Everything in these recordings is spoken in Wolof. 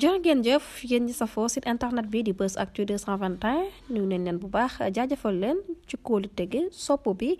jërë ngeen jëf yéen ñi safoo site internet bi di Buzz Actu 221 nuyu nañ leen bu baax jaajëfal leen ci kóolu tege sopp bi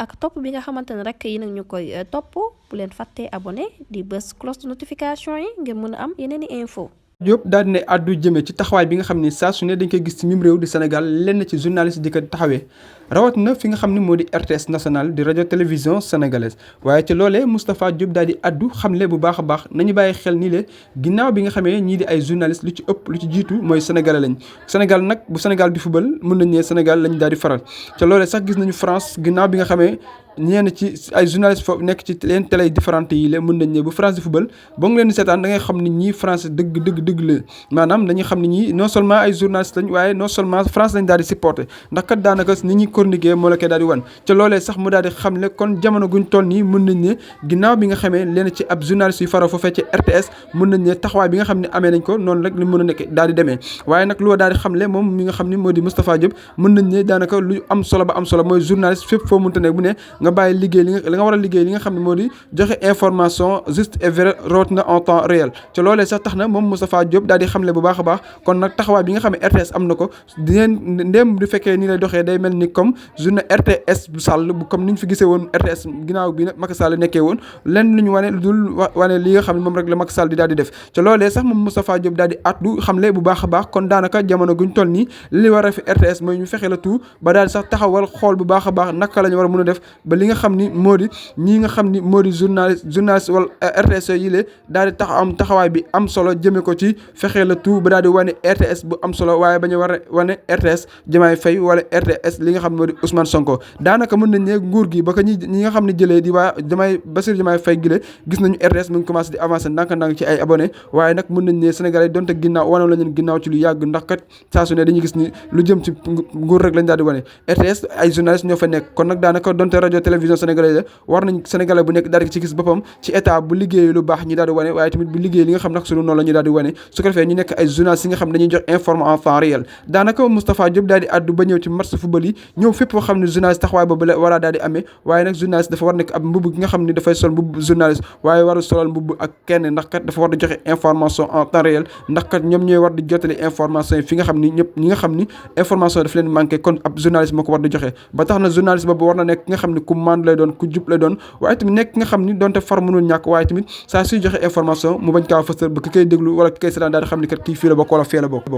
ak topp bi nga xamante ne rek yi nag ñu koy topp bu leen fàttee abonné di bës cloche de notification yi ngir mën a am yeneen i info Diop daal di ne àddu jëmee ci taxawaay bi nga xam ni saa su ne dañ koy gis ci mim réew di Sénégal lenn ci journaliste di ko taxawee rawat na fi nga xam ni moo di RTS nationale di radio télévision sénégalaise waaye ci loolee Moustapha Diop daal di àddu xamle bu baax a baax nañu bàyyi xel nii le ginnaaw bi nga xamee ñii di ay journaliste lu ci ëpp lu ci jiitu mooy sénégalais lañ Sénégal nag bu Sénégal di football mën nañ ne Sénégal lañ daal di faral ca loolee sax gis nañu France ginnaaw bi nga xamee ñenn ci ay journaliste foofu nekk ci leen télé différentes yi la mën nañ ne bu France di football ba nga leen di seetaan da ngay xam ni ñii France dëgg la maanaam dañuy xam ni ñii non seulement ay journaliste lañ waaye non seulement France lañ daal di supporter ndax kat daanaka ni ñuy chroniquer moo la koy daal di wan ca loolee sax mu daal di xam ne kon jamono guñ toll nii mën nañ ne ginnaaw bi nga xamee leen ci ab journaliste yu faroo foofee ci RTS mën nañ ne taxawaay bi nga xam ne amee nañ ko noonu rek li mën a nekk daal di demee waaye nag loo daal di xam le moom mi nga xam ni moo di Moustapha Diop mën nañ ne daanaka lu am solo ba am solo mooy journaliste fépp foo mënta nekk bu ne nga bàyyi liggéey li nga war a liggéey li nga xam ne moo di joxe information juste et vrai root na en temps réel ca loolee sax tax na moom Moustapha Diop daal di xamle bu baax a baax kon nag taxawaay bi nga xam ne RTS am na ko dineen ndéem du fekkee nii lay doxee day mel ni comme journée RTS bu Sall bu comme ni ñu fi gisee woon RTS ginnaaw bi nag Macky Sall nekkee woon lenn lu ñu wane lu dul wane li nga xam ne moom rek la Macky Sall di daal di def ca loolee sax moom Moustapha Diop daal di addu xamle bu baax a baax kon daanaka jamono guñ toll nii li war a fi RTS mooy ñu fexe la tout ba daal di sax taxawal xool bu baax a baax naka la ñu war a mën a def ba li nga xam ni moo di ñi nga xam ni moo di journaliste wala RTS yi lée daal di am taxawaay bi am solo jëme ko ci fexe la tout ba daal di wane RTS bu am solo waaye bañu war a wane RTS Diomaye Faye wala RTS li nga xam ne moo di Ousmane Sonko daanaka mën nañ ne nguur gi ba ko ñi nga xam ne jëlee di waa Bassirou Diomaye Faye gi gis nañu RTS mu ngi commencé di avancer ndànk-ndànk ci ay abonné waaye nag mën nañ ne Sénégalais donte ginnaaw wanoon la ñun ginnaaw ci lu yàgg ndax kat saa su ne dañuy gis ni lu jëm ci nguur rek lañ daal di wane RTS ay journalistes ñoo fa nekk kon nag daanaka donte radio télévision sénégalaise la war nañ Sénégalais bu nekk daal di ci gis boppam ci état bu liggéey lu baax ñu daal di wane waaye tamit bu liggéey li nga xam nag sunu noonu la ñu daal di wane su ko defee ñu nekk ay journalistes yi nga xam dañuy jox information en temps réel daanaka Moustapha Diop daal di addu ba ñëw ci match football yi ñëw fépp foo xam ne journaliste taxawaay boobu la war a daal di amee waaye nag journaliste dafa war nekk ab mbubb gi nga xam ne dafay sol mbubb journaliste waaye warul solal mbubb ak kenn ndax kat dafa war di joxe information en temps réel ndax kat ñoom ñooy war di jotale information yi fi nga xam ni ñëpp ñi nga xam ni information daf leen manqué kon ab journaliste moo ko war di joxe ba tax na journaliste boobu war na nekk ki nga xam ne ku màndu lay doon ku jub lay doon waaye tamit nekk nga xam ni donte far mënul ñàkk waaye tamit saa suy joxe information mu bañ kaa fësal ba ki koy déglu wala ki koy seetaan daal di xam ni kat kii fii la bokk wala fee la bokk